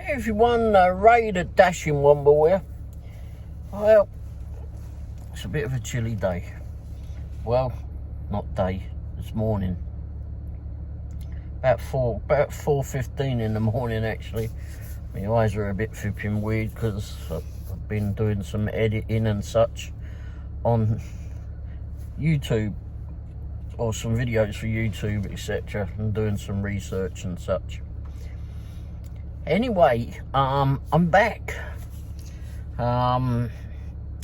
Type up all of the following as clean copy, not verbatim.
Everyone, Ray the Dashing Womble here. Well, it's a bit of a chilly day. Well, not day, it's morning. About 4:15 in the morning actually. My eyes are a bit flipping weird because I've been doing some editing and such on YouTube, or some videos for YouTube, etc., and doing some research and such. Anyway, I'm back. Haven't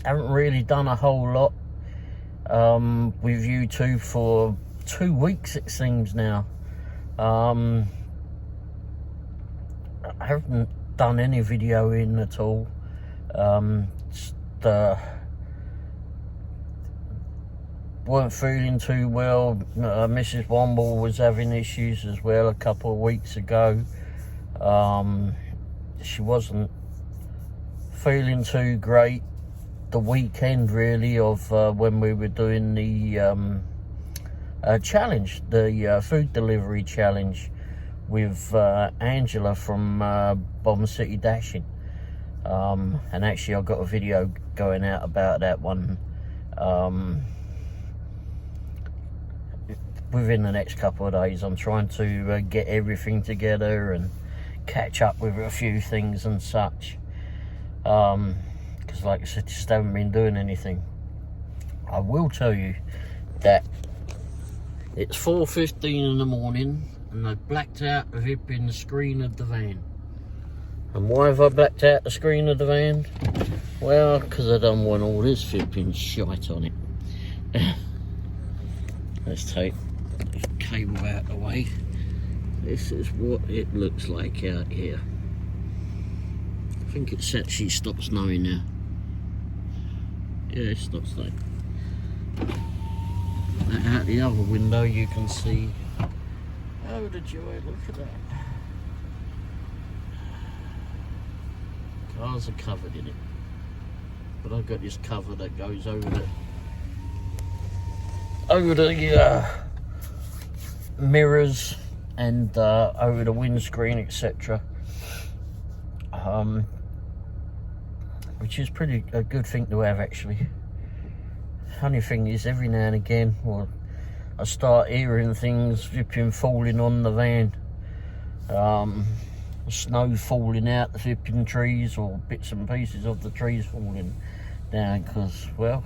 really done a whole lot with YouTube for 2 weeks, it seems now. I haven't done any videoing at all. Weren't feeling too well. Mrs. Womble was having issues as well a couple of weeks ago. She wasn't feeling too great the weekend really of when we were doing the challenge, the food delivery challenge with Angela from Bomb City Dashing, and actually I've got a video going out about that one within the next couple of days. I'm trying to get everything together and catch up with a few things and such, because like I said, just haven't been doing anything. I will tell you that it's 4:15 in the morning and I blacked out the flipping screen of the van. And why have I blacked out the screen of the van? Well, because I don't want all this flipping shite on it. Let's take this cable out of the way. This is what it looks like out here. I think it's actually stopped snowing now. Yeah, it stopped snowing. Out the other window you can see, oh the joy, look at that. Cars are covered in it. But I've got this cover that goes over the mirrors and over the windscreen, etc. Which is a good thing to have actually. Funny thing is, every now and again, well, I start hearing things flipping falling on the van. Snow falling out the flipping trees, or bits and pieces of the trees falling down, because, well,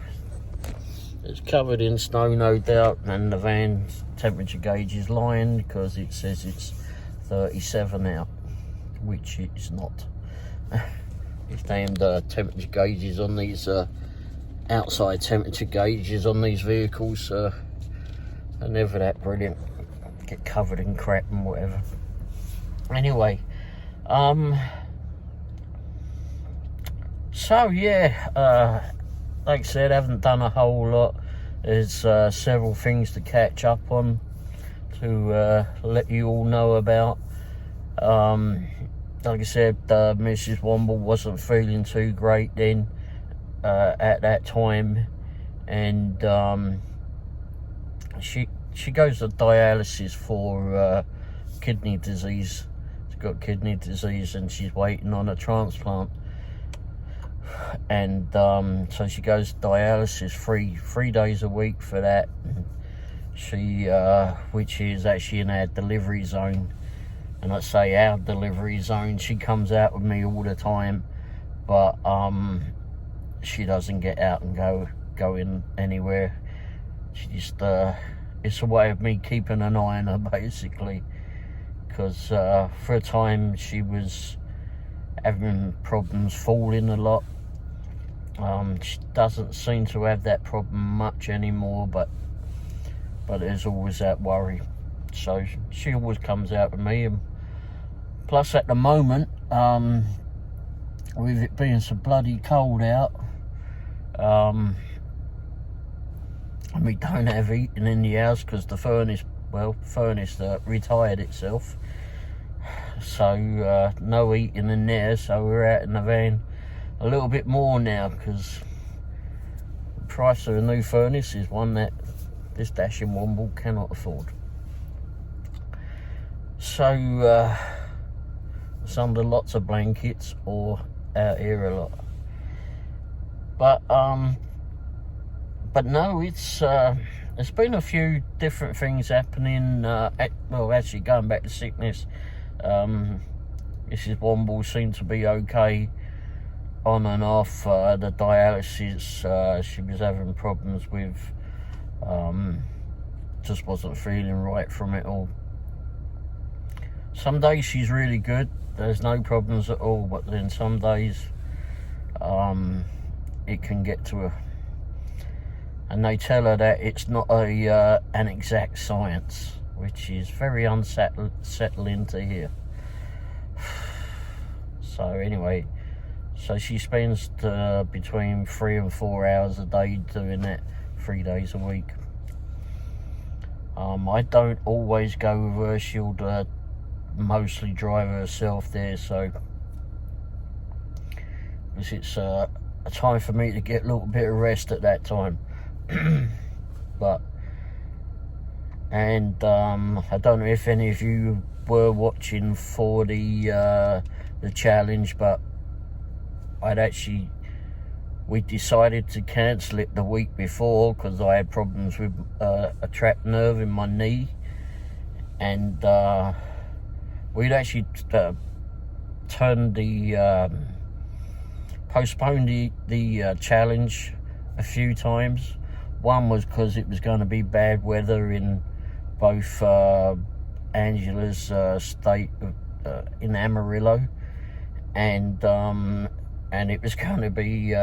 it's covered in snow, no doubt, and the van's temperature gauge is lying because it says it's 37 out, which it's not. These damned temperature gauges on these outside temperature gauges on these vehicles are never that brilliant. Get covered in crap and whatever. Anyway, so yeah, like I said, I haven't done a whole lot. There's several things to catch up on to let you all know about. Like I said, Mrs. Womble wasn't feeling too great then at that time, and she goes to dialysis for kidney disease. She's got kidney disease and she's waiting on a transplant. And so she goes to dialysis three days a week for that. She which is actually in our delivery zone, and I say our delivery zone, she comes out with me all the time, but she doesn't get out and go in anywhere. She just it's a way of me keeping an eye on her basically, because for a time she was having problems falling a lot. She doesn't seem to have that problem much anymore, but there's always that worry. So she always comes out with me, and plus at the moment, with it being so bloody cold out, and we don't have heating in the house because the furnace retired itself, so no heating in there, so we're out in the van a little bit more now, because the price of a new furnace is one that this Dashing Womble cannot afford. So it's under lots of blankets or out here a lot. But no, it's there's been a few different things happening. Well, actually, going back to sickness, Mrs. Womble seemed to be okay on and off. The dialysis, she was having problems with, just wasn't feeling right from it all. Some days she's really good, there's no problems at all, but then some days it can get to her. And they tell her that it's not an exact science, which is very unsettling to hear. So anyway, so she spends between 3 and 4 hours a day doing that 3 days a week. I don't always go with her. She'll mostly drive herself there, so it's a time for me to get a little bit of rest at that time. But I don't know if any of you were watching for the challenge, but we decided to cancel it the week before because I had problems with a trapped nerve in my knee, and we'd actually postponed the challenge a few times. One was because it was going to be bad weather in both Angela's state in Amarillo, and it was going to be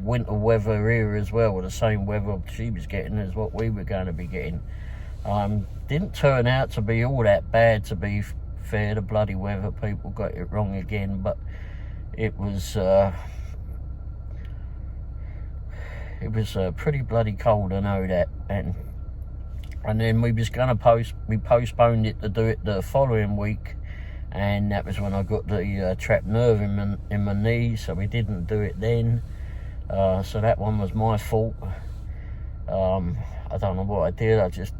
winter weather here as well, with the same weather she was getting as what we were going to be getting. Didn't turn out to be all that bad, to be fair. The bloody weather people got it wrong again, but it was pretty bloody cold, I know that. And then we was going to we postponed it to do it the following week, and that was when I got the trapped nerve in my knee, so we didn't do it then. So that one was my fault. I don't know what I did. I just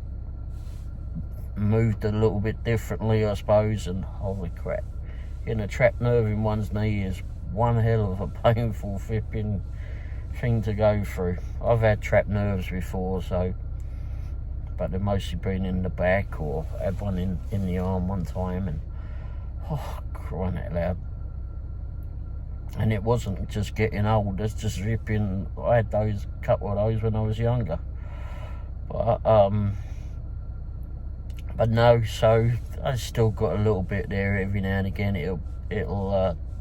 moved a little bit differently, I suppose, and holy crap, getting a trapped nerve in one's knee is one hell of a painful flipping thing to go through. I've had trapped nerves before, but they've mostly been in the back, or had one in the arm one time, and oh, crying out loud. And it wasn't just getting old, it's just ripping. I had couple of those when I was younger, but no, so I still got a little bit there every now and again. It'll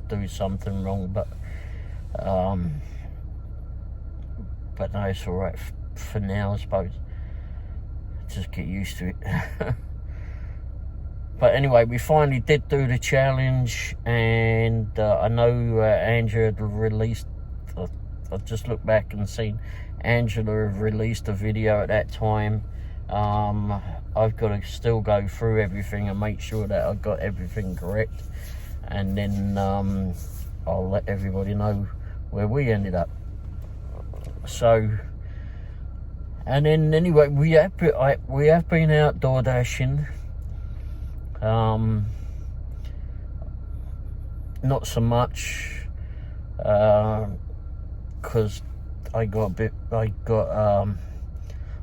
do something wrong, but no, it's all right for now, I suppose. Just get used to it. But anyway, we finally did do the challenge, and I know Angela had released. I've just looked back and seen Angela had released a video at that time. I've got to still go through everything and make sure that I got everything correct, and then I'll let everybody know where we ended up. So, and then anyway, we have been outdoor dashing. Not so much, because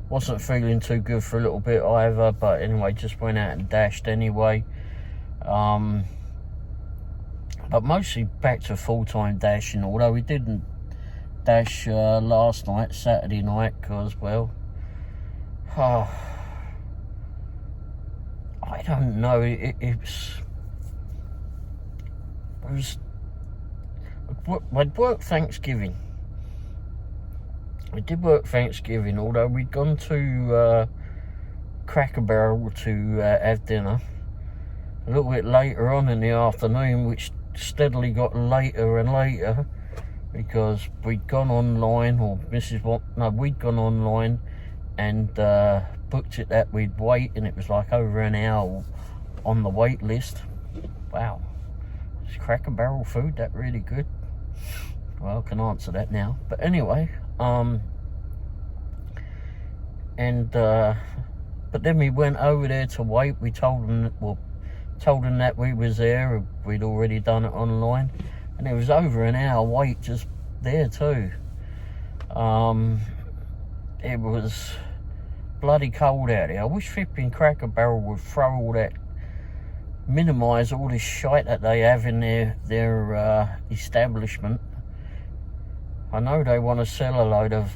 wasn't feeling too good for a little bit either, but anyway, just went out and dashed anyway. But mostly back to full-time dashing, although we didn't dash last night, Saturday night, because, well, I don't know, I'd worked Thanksgiving. We did work Thanksgiving, although we'd gone to Cracker Barrel to have dinner a little bit later on in the afternoon, which steadily got later and later, because we'd gone online, or we'd gone online and booked it that we'd wait, and it was like over an hour on the wait list. Wow, is Cracker Barrel food that really good? Well, I can answer that now. But anyway, but then we went over there to wait. We told them, well, told them that we was there, we'd already done it online, and it was over an hour wait just there too. It was bloody cold out there. I wish flipping Cracker Barrel would throw all that, minimise all this shite that they have in their establishment. I know they want to sell a load of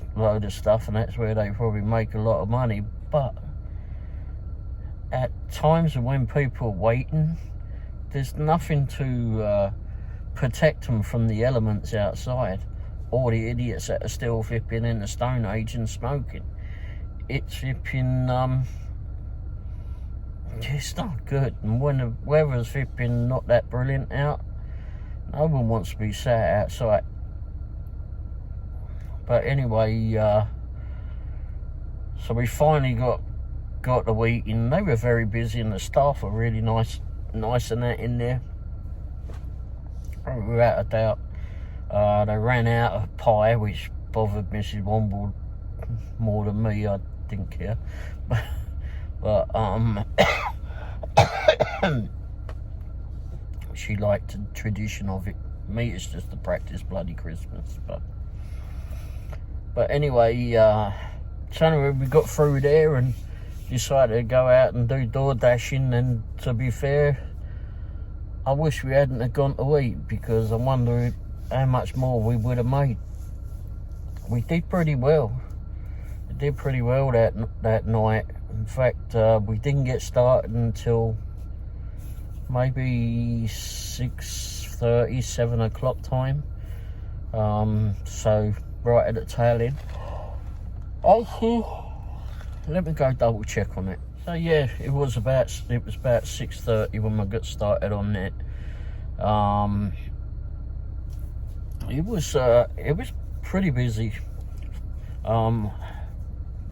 stuff, and that's where they probably make a lot of money, but at times when people are waiting, there's nothing to protect them from the elements outside, or the idiots that are still flipping in the Stone Age and smoking. It's flipping, it's not good. And when the weather's flipping not that brilliant out, no one wants to be sat outside. But anyway, so we finally got the eating. They were very busy, and the staff were really nice and that in there. Without a doubt. They ran out of pie, which bothered Mrs. Womble more than me. I didn't care, but she liked the tradition of it. Me, it's just to practice bloody Christmas. But anyway, so we got through there and decided to go out and do door dashing. And to be fair, I wish we hadn't have gone to eat, because I wonder how much more we would have made. We did pretty well. We did pretty well that night. In fact, we didn't get started until maybe 6:30, 7 o'clock time. So right at the tail end. Let me go double check on it. So yeah, it was about 6:30 when we got started on that. It was pretty busy.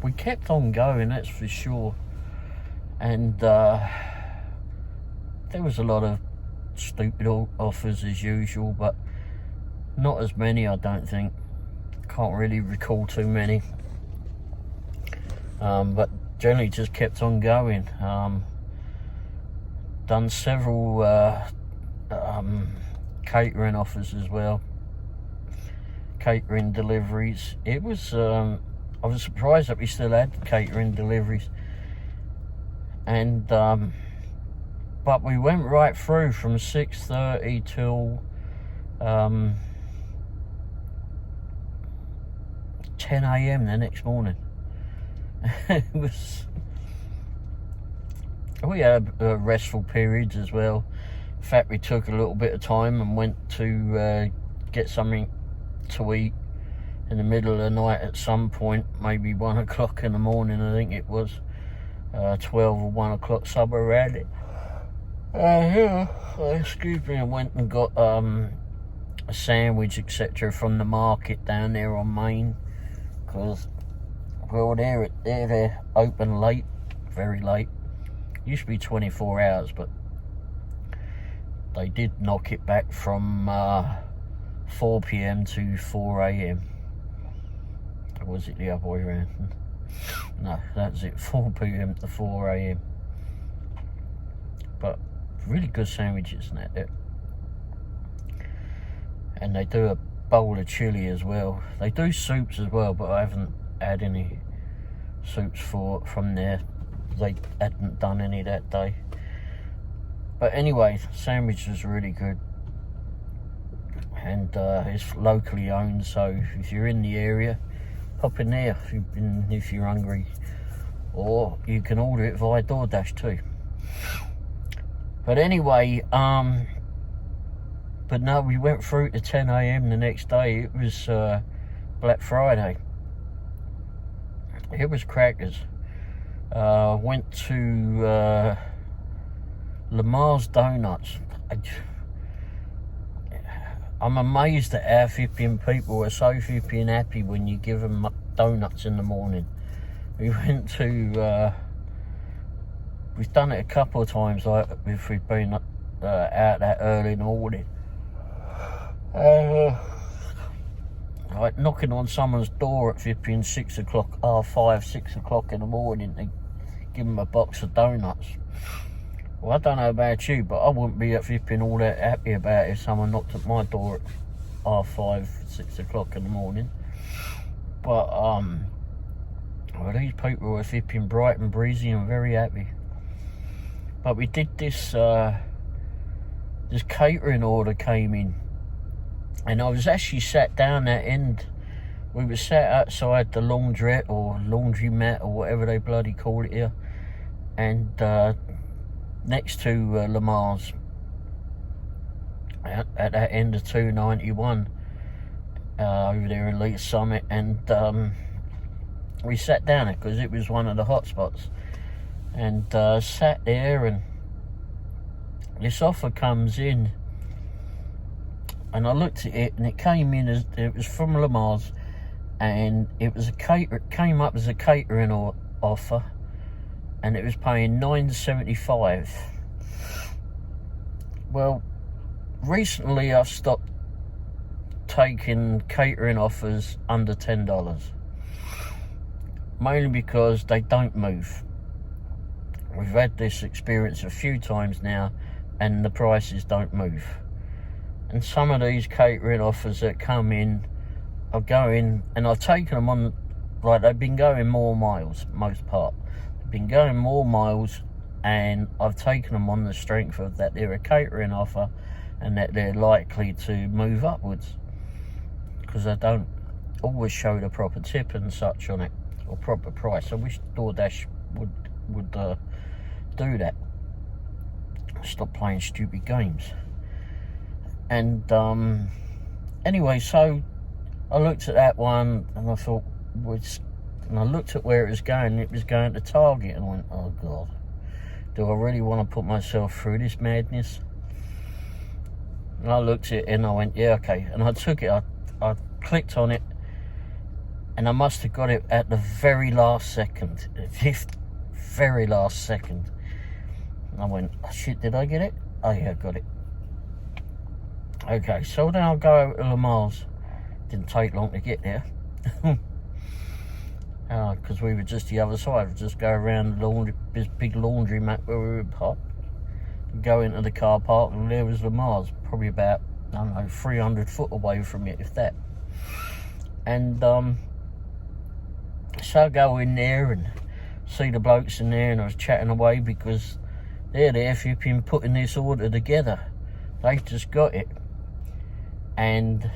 We kept on going, that's for sure, and there was a lot of stupid offers as usual, but not as many, I don't think. Can't really recall too many. But generally just kept on going. Done several catering offers as well, catering deliveries. It was I was surprised that we still had catering deliveries, and but we went right through from 6:30 till 10 a.m. the next morning. We had restful periods as well. In fact, we took a little bit of time and went to get something to eat in the middle of the night at some point, maybe 1 o'clock in the morning, I think it was, 12 or 1 o'clock, somewhere around it. Excuse me, I went and got a sandwich, etc. from the market down there on Main, because, well, they're open late, very late. Used to be 24 hours, but they did knock it back from 4 p.m. to 4 a.m. Or was it the other way around? No, that's it, 4 p.m. to 4 a.m. But really good sandwiches and that. And they do a bowl of chili as well. They do soups as well, but I haven't had any soups from there. They hadn't done any that day. But anyway, the sandwich was really good. And it's locally owned, so if you're in the area, pop in there if you're hungry. Or you can order it via DoorDash too. But anyway, but no, we went through to 10 a.m. the next day. It was Black Friday. It was crackers. Went to Lamar's Donuts. I'm amazed at how flipping people are so flipping happy when you give them donuts in the morning. We went to, we've done it a couple of times, like if we've been out that early in the morning. Like knocking on someone's door at flipping 6 o'clock, 5, 6 o'clock in the morning to give them a box of donuts. Well, I don't know about you, but I wouldn't be flipping all that happy about it if someone knocked at my door at 5:30, 6 o'clock in the morning. But well, these people were flipping bright and breezy and very happy. But we did this this catering order came in, and I was actually sat down that end. We were sat outside the laundrette or laundromat or whatever they bloody call it here, and next to Lamar's at that end of 291 over there in Leeds Summit, and we sat down because it was one of the hot spots, and sat there, and this offer comes in, and I looked at it, and it came in as it was from Lamar's, and it was came up as a catering offer, and it was paying $9.75. Well, recently I've stopped taking catering offers under $10, mainly because they don't move. We've had this experience a few times now, and the prices don't move. And some of these catering offers that come in are going, and I've taken them on, like, they've been going more miles, most part. They've been going more miles, and I've taken them on the strength of that they're a catering offer and that they're likely to move upwards, because I don't always show the proper tip and such on it, or proper price. I wish DoorDash would do that. Stop playing stupid games. And anyway, so I looked at that one, and I thought, and I looked at where it was going. It was going to Target, and I went, oh God, do I really want to put myself through this madness? And I looked at it, and I went, yeah, okay. And I took it, I clicked on it, and I must have got it at the very last second, very last second. And I went, oh shit, did I get it? Oh yeah, I got it. Okay, so then I'll go over to Lamar's. Didn't take long to get there. Because we were just the other side. We'd just go around this big laundromat where we would park, go into the car park, and there was Lamar's, probably about, I don't know, 300 foot away from it, if that. And so I go in there and see the blokes in there, and I was chatting away because they're there if you've been putting this order together. They just got it, and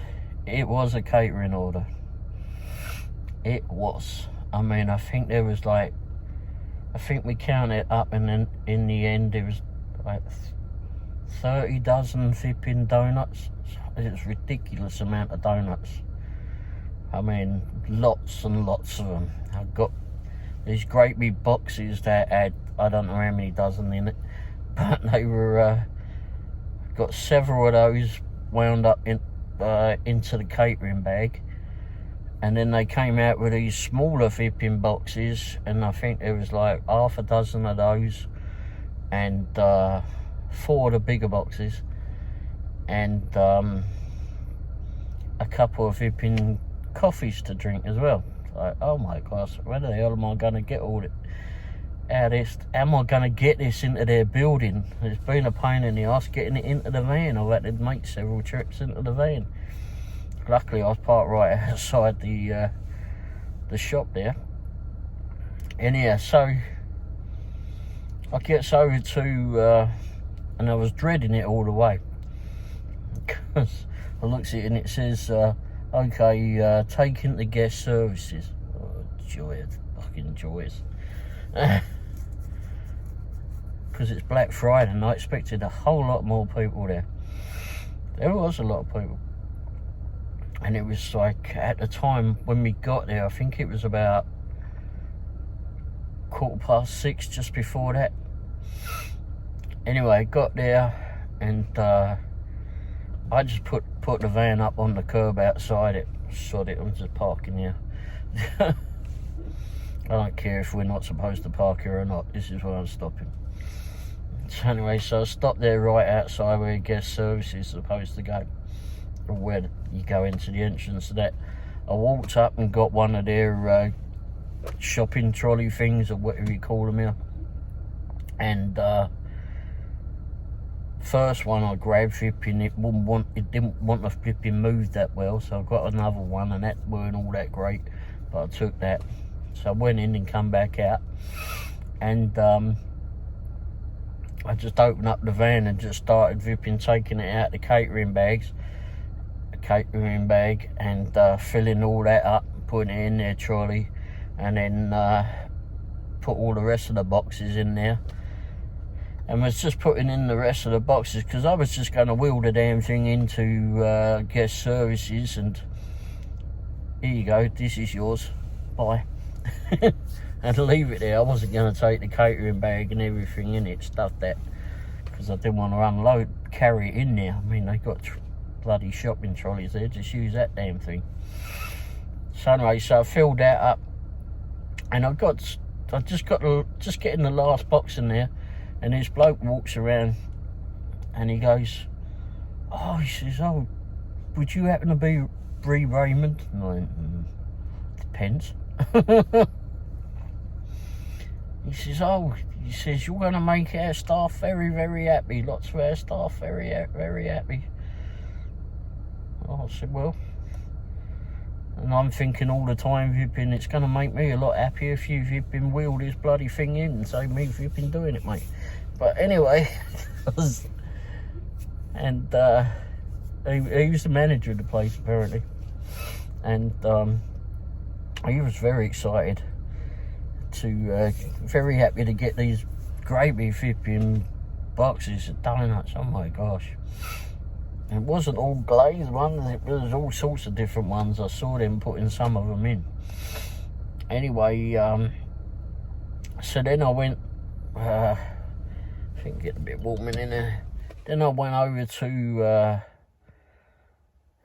it was a catering order. It was. I mean, I think there was like, I think we counted up, and then in the end there was like 30 dozen flipping donuts. It was a ridiculous amount of donuts. I mean, lots and lots of them. I got these great big boxes that had, I don't know how many dozen in it, but they were, got several of those wound up into the catering bag. And then they came out with these smaller flipping boxes, and I think there was like half a dozen of those, and 4 of the bigger boxes, and a couple of flipping coffees to drink as well. Like, oh my gosh, where the hell am I going to get all it? How am I going to get this into their building? It's been a pain in the ass getting it into the van. I've had to make several trips into the van. Luckily, I was parked right outside the shop there. Anyhow, so I gets over to, and I was dreading it all the way, because I looked at it and it says, okay, take into guest services. Oh, joyous, fucking joyous. Because it's Black Friday, and I expected a whole lot more people there. There was a lot of people. And it was like, at the time when we got there, I think it was about 6:15, just before that. Anyway, got there, and I just put the van up on the curb outside it. Sod it, I'm just parking here. I don't care if we're not supposed to park here or not. This is where I'm stopping. So anyway, so I stopped there right outside where guest service is supposed to go, or where you go into the entrance of that. I walked up and got one of their shopping trolley things, or whatever you call them here, and first one I grabbed flipping, it didn't want to flipping move that well, so I got another one, and that weren't all that great, but I took that. So I went in and come back out, and I just opened up the van and just started flipping taking it out the catering bag, and filling all that up, putting it in their trolley, and then put all the rest of the boxes in there. And was just putting in the rest of the boxes because I was just going to wheel the damn thing into guest services, and here you go, this is yours, bye. And leave it there. I wasn't going to take the catering bag and everything in it, stuff that, because I didn't want to carry it in there. I mean, they got bloody shopping trolleys there, just use that damn thing. So anyway, so I filled that up, and I just getting the last box in there, and this bloke walks around, and he goes, oh, he says, oh, would you happen to be Bree Raymond? And I went, depends. He says, oh, he says, you're going to make our staff very, very happy. Lots of our staff very, very happy. I said, well, and I'm thinking all the time, it's going to make me a lot happier if you've been wheel this bloody thing in and save me if you've been doing it, mate. But anyway, and he was the manager of the place, apparently. And he was very excited very happy to get these great big flipping boxes of donuts. Oh my gosh. It wasn't all glazed ones, it was all sorts of different ones. I saw them putting some of them in. Anyway, so then I went, I think it get a bit warm in there. Then I went over to,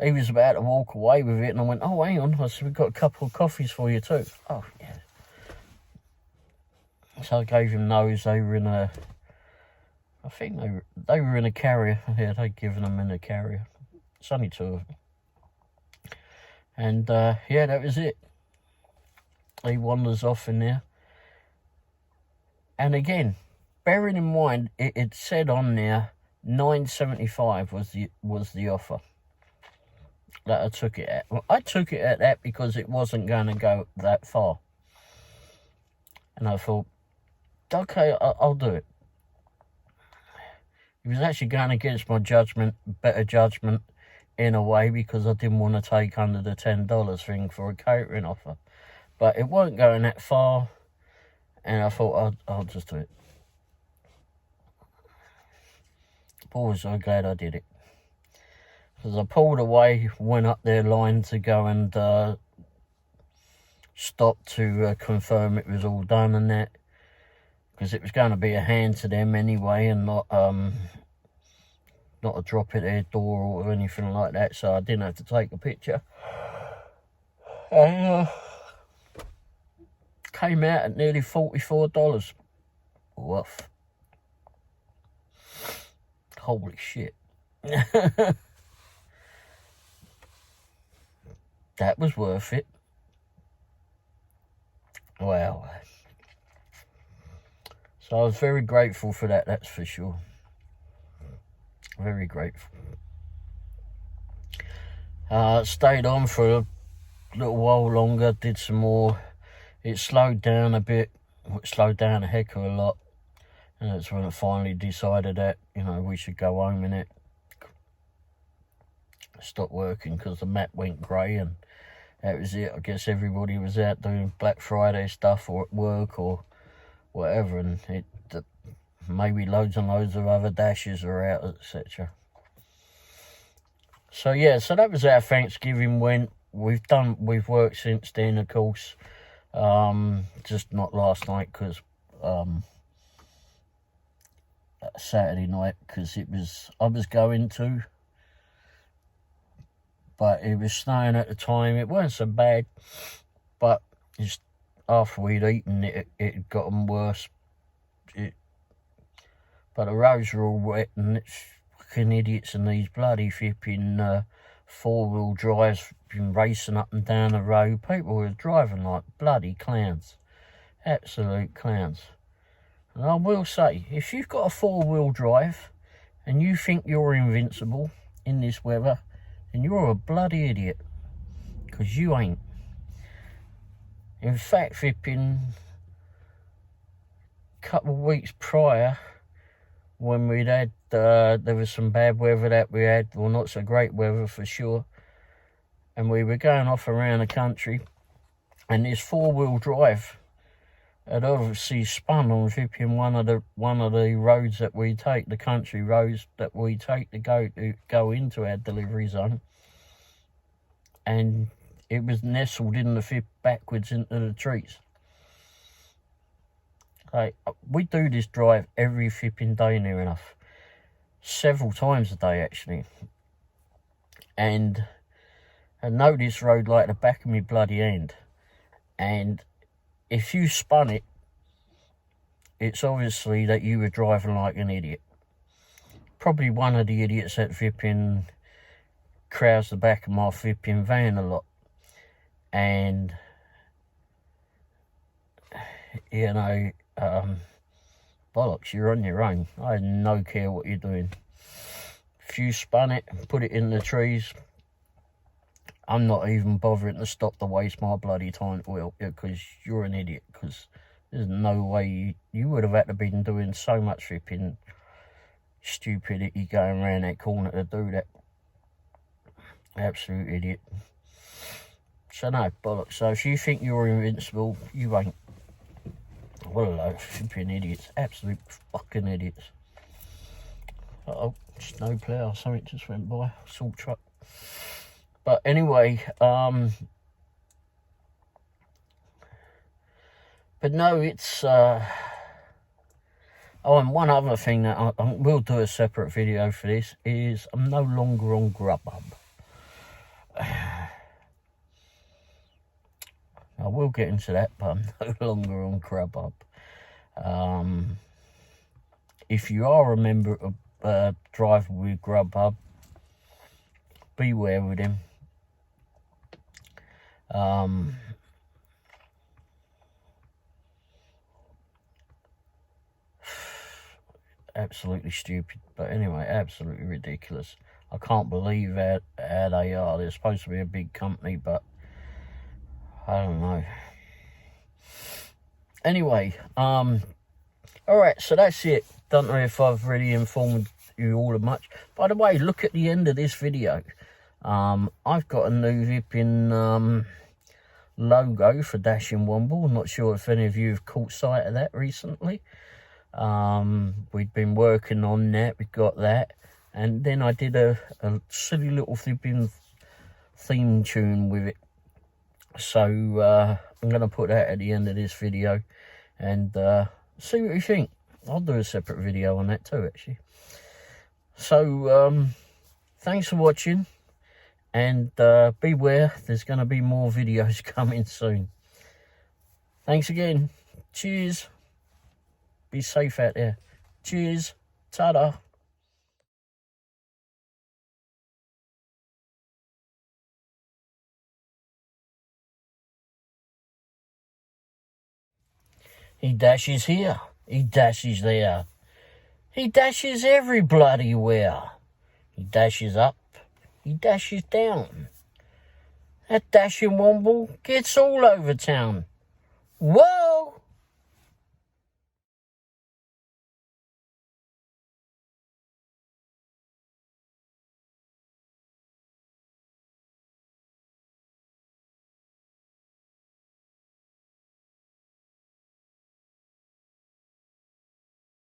he was about to walk away with it, and I went, oh, hang on. I said, we've got a couple of coffees for you too. Oh, yeah. So I gave him those. They were in a, I think they were in a carrier. Yeah, they'd given them in a carrier. It's only two of them. And yeah, that was it. He wanders off in there. And again, bearing in mind, it said on there, $9.75 was the offer that I took it at. Well, I took it at that because it wasn't going to go that far. And I thought, okay, I'll do it. It was actually going against my better judgment in a way, because I didn't want to take under the $10 thing for a catering offer. But it wasn't going that far, and I thought I'll just do it. Boy, was I glad I did it. Because I pulled away, went up their line to go and stop to confirm it was all done and that. Because it was going to be a hand to them anyway, and not a drop at their door or anything like that, so I didn't have to take a picture. And came out at nearly $44. Woof. Holy shit. That was worth it. Wow. So I was very grateful for that, that's for sure. Very grateful. Stayed on for a little while longer, did some more. It slowed down a bit, it slowed down a heck of a lot. And that's when I finally decided that, we should go home in it. Stop working because the map went grey, and that was it. I guess everybody was out doing Black Friday stuff or at work or whatever, and maybe loads and loads of other dashes are out, etc. So yeah, so that was how Thanksgiving went. We've worked since then, of course. Just not last night because Saturday night, because I was going to, but it was snowing at the time. It wasn't so bad, but just after we'd eaten it had gotten worse. But the roads were all wet, and it's fucking idiots in these bloody flipping four-wheel drives been racing up and down the road. People were driving like bloody clowns. Absolute clowns. And I will say, if you've got a four-wheel drive and you think you're invincible in this weather, then you're a bloody idiot, because you ain't. In fact, flipping a couple of weeks prior, when we'd had, there was some bad weather that we had, well, not so great weather for sure, and we were going off around the country, and this four-wheel drive had obviously spun on flipping one of the roads that we take, the country roads that we take to go into our delivery zone, and it was nestled in the flip backwards into the trees. Like, we do this drive every flipping day near enough, several times a day actually, and I know this road like the back of my bloody hand, and if you spun it, it's obviously that you were driving like an idiot. Probably one of the idiots that flipping crowds the back of my flipping van a lot. And, you know, bollocks, you're on your own. I have no care what you're doing. If you spun it and put it in the trees, I'm not even bothering to stop to waste my bloody time to help you, because you're an idiot, because there's no way you would have had to been doing so much flipping stupidity going around that corner to do that. Absolute idiot. So no, bollocks. So if you think you're invincible, you ain't. What a load of flipping idiots. Absolute fucking idiots. Uh-oh, snow plough, something just went by. Salt truck. But anyway, but no, it's, oh, and one other thing that I will do a separate video for this is I'm no longer on Grubhub. I will get into that, but I'm no longer on Grubhub. If you are a member of driver with Grubhub, beware with him. Absolutely stupid, but anyway, absolutely ridiculous. I can't believe how they are. They're supposed to be a big company, but I don't know. Anyway, alright, so that's it. Don't know if I've really informed you all of much. By the way, look at the end of this video. I've got a new Vipping logo for Dashing Womble. I'm not sure if any of you have caught sight of that recently. We'd been working on that, we got that, and then I did a silly little flipping theme tune with it. So I'm going to put that at the end of this video and see what you think. I'll do a separate video on that too, actually. So thanks for watching, and beware, there's going to be more videos coming soon. Thanks again. Cheers. Be safe out there. Cheers. Ta-da. He dashes here. He dashes there. He dashes every bloody where. He dashes up. He dashes down. That Dashing Womble gets all over town. Whoa!